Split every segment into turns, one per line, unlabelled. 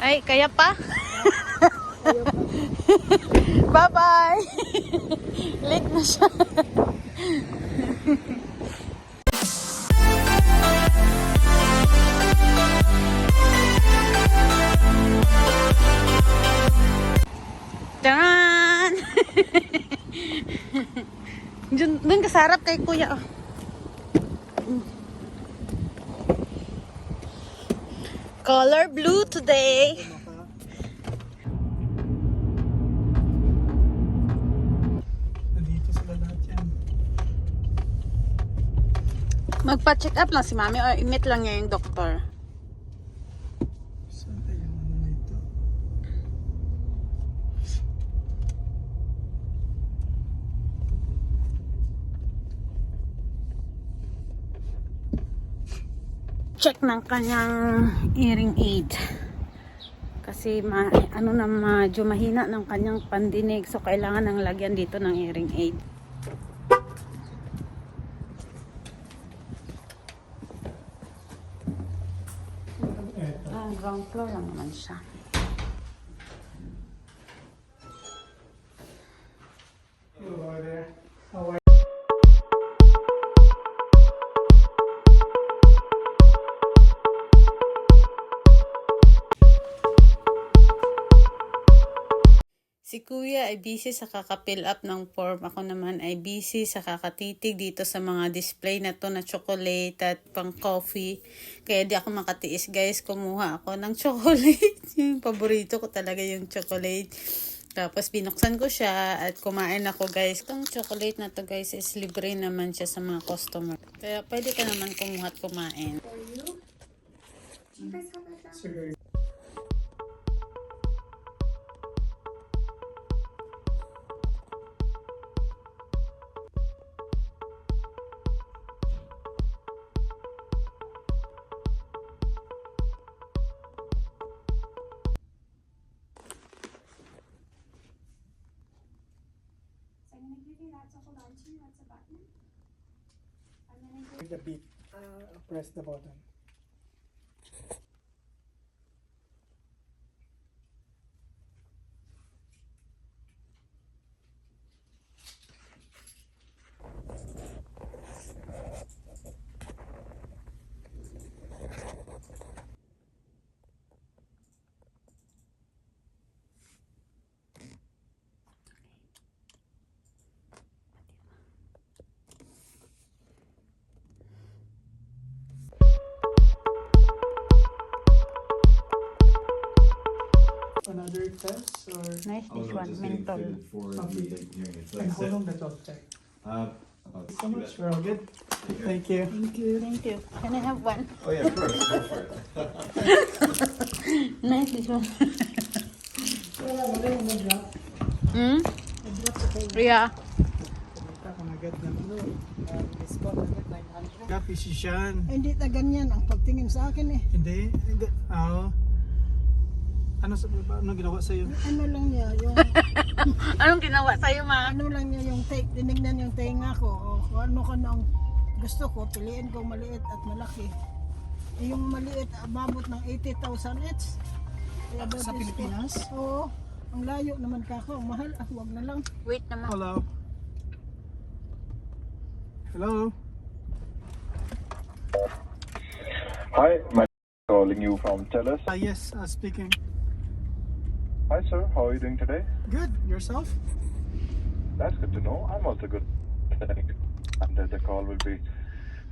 Ay, kaya pa? Bye-bye! Late na siya. Taran! Doon ka sa harap kay kuya. Oh. Color blue today.
Nandito sila lahat yan.
Magpa-check up lang si mami o i-meet lang niya yung doktor.
Saan tayo yung ano nito?
Check ng kanyang hearing aid. Kasi medyo mahina ng kanyang pandinig. So kailangan ng lagyan dito ng hearing aid. Ground floor lang naman siya.
Hello there. How are
Si kuya ay busy sa kaka-fill up ng form. Ako naman ay busy sa kakatitig dito sa mga display na to na chocolate at pang coffee. Kaya di ako makatiis guys. Kumuha ako ng chocolate. Yung paborito ko talaga yung chocolate. Tapos binuksan ko siya at kumain ako guys. Itong chocolate na to guys is libre naman siya sa mga customer. Kaya pwede ka naman kumuha at kumain.
Sugar?
I'm going to give you that to hold on to. That's a button. I'm going to give
The beat. Press the button. Another test or
Nice
Oh,
this
no,
one,
just getting
menthol.
fitted for the hearing aids.
and
That's
how
it.
long the talk check?
About
So much. We're all good.
Take care.
Thank you.
Thank you. Can I have one?
Oh yeah, of course. Go for it.
Nice this one. Hmm? Yeah.
Ako na agad ng physician.
Hindi na ganyan ang pagtingin sa akin eh.
Hindi. Oo. Ano ginawa sa'yo?
Ano lang niya, yung
Anong ginawa sa'yo, ma?
ano lang niya yung tinignan yung tenga ko. O kung ano ka ang gusto ko, piliin ko maliit at malaki. Eh, yung maliit, ababot ng 80,000 each. Kaya daw
Sa
this-
Pilipinas?
Oo. Ang layo naman kako. Ang mahal. Wag na lang.
Wait naman.
Hello. Hello.
Hi, my calling you from TELUS.
Yes, speaking.
Hi, sir. How are you doing today?
Good. Yourself?
That's good to know. I'm also good. And the call will be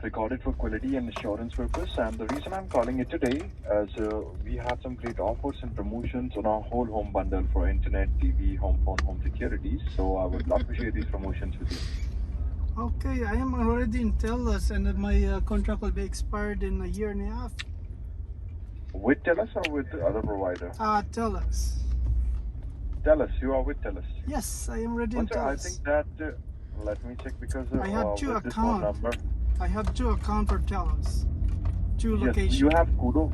recorded for quality and assurance purpose. And the reason I'm calling you today is we have some great offers and promotions on our whole home bundle for internet, TV, home phone, home security. So I would love to share these promotions with you.
Okay, I am already in TELUS and my contract will be expired in a year and a half.
With TELUS or with the other provider?
TELUS.
TELUS. You are with TELUS.
Yes, I am already in
Sir, I
TELUS.
think that let me check because
I have two
with this phone
accounts.
number.
I have two accounts for TELUS. Two
Yes,
locations.
you have Kudo.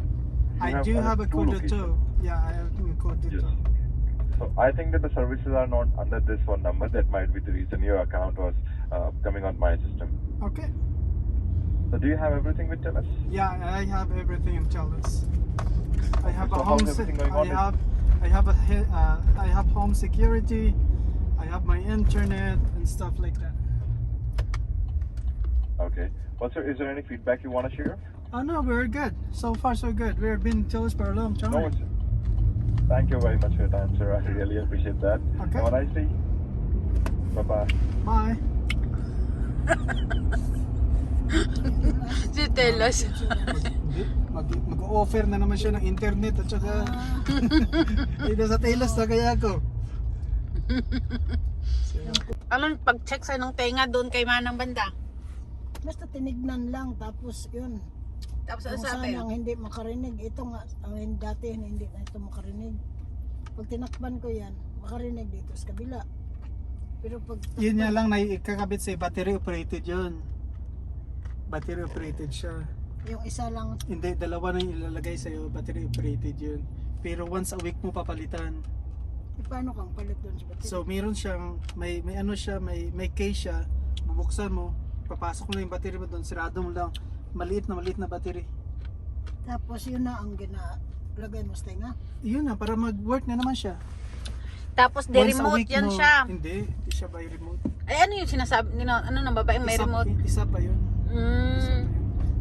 I do have a
two
Kudo
locations.
too. Yeah, I have a Kudo
Yes.
too.
So I think that the services are not under this phone number. That might be the reason your account was coming on my system.
Okay.
So do you have everything with TELUS?
Yeah, I have everything in TELUS. I have a
So
home.
how's everything going on?
I have home security. I have my internet and stuff like that.
Okay. Is there any feedback you want to share?
Oh no, we're good. So far, so good. We've been close for a long time.
No, it's, thank you very much for your time, sir. I really appreciate that.
Okay.
Have a nice day. Bye-bye.
Bye.
Si Telos.
Mag-offer na naman siya ng internet at saka ito sa Telos na kaya ako.
Anong pag-check sa nung tenga doon kay Manang Banda?
Basta tinignan lang, tapos yun.
Tapos ano
Kung
sabi?
saan ang hindi makarinig, ito nga, ang dati hindi na ito makarinig. Pag tinakban ko yan, makarinig dito sa kabila. Pero pag
Yun nga lang na ikakabit sa battery operated yun. Battery operated siya.
yung isa lang,
Hindi, dalawa na yung ilalagay sa'yo, battery operated yun. Pero once a week mo papalitan.
paano kang palit doon sa battery?
So meron siyang, may ano siya, may case siya, bubuksan mo, papasok mo na yung battery mo doon, sirado mo lang, maliit na battery.
Tapos yun na ang ginalagay mo sa tenga.
Yun na, para mag-work na naman siya.
Tapos
Once a
remote
week
yan
mo-
siya.
Hindi siya by remote.
Ay ano yung sinasabi? Ano ng babaeng may remote?
Isa pa yun.
Mm,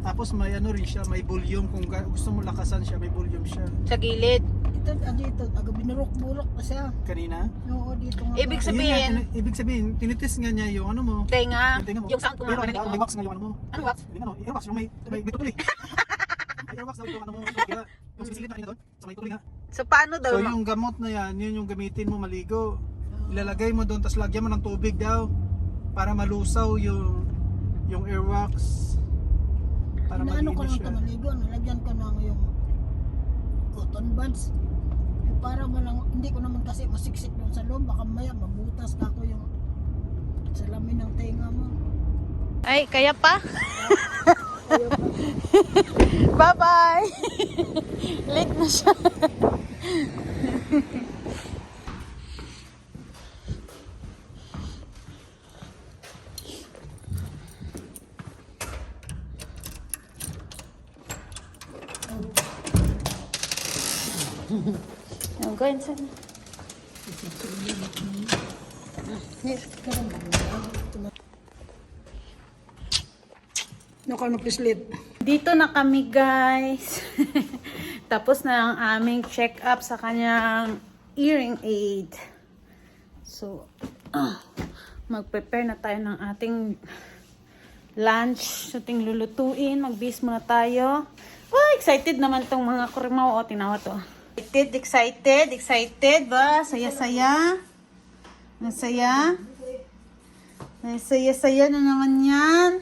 Tapos may ano rin siya, may volume, kung gusto mo lakasan siya, may volume siya.
sa gilid.
Ito, dito, binurok-burok pa siya.
Kanina?
Oo, dito nga.
Ibig
Ayun
sabihin,
nga, ibig sabihin, tinitest nga niya yung ano mo.
tenga,
Yung tinga mo.
yung sound
Pero
kumakanig
may
mo.
wax nga yung ano mo.
Ano wax?
Yung ano, earwax, yung may tutuloy. May earwax daw yung ano mo. Yung sisilit na kanina doon, sa may tuloy nga.
So paano daw?
So yung gamot na yan, yun yung gamitin mo maligo. Ilalagay mo doon, tapos lagyan mo ng tubig daw. Para malusaw yung earwax. Para
Inaano ko
malinis
lang
siya.
ito maligo, nalagyan ko ng yung cotton buds. Yung para malang, hindi ko naman kasi masiksik doon sa loob, baka maya mabutas ka ko yung salamin ng tenga mo.
Ay, kaya pa? Bye-bye! Late na siya. I'm going to...
No, kano pislit.
Dito na kami guys. Tapos na ang aming check-up sa kanyang hearing aid. So, mag-prepare na tayo ng ating lunch. So, ating lulutuin. Mag-bis muna tayo. Oh, excited naman tong mga kurimaw. O, tinawa to. Excited ba? Saya-saya. Masaya. Saya-saya na naman yan.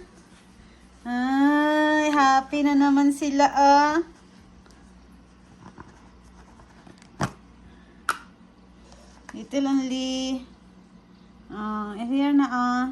Ay, happy na naman sila ah. Little only. Here na ah.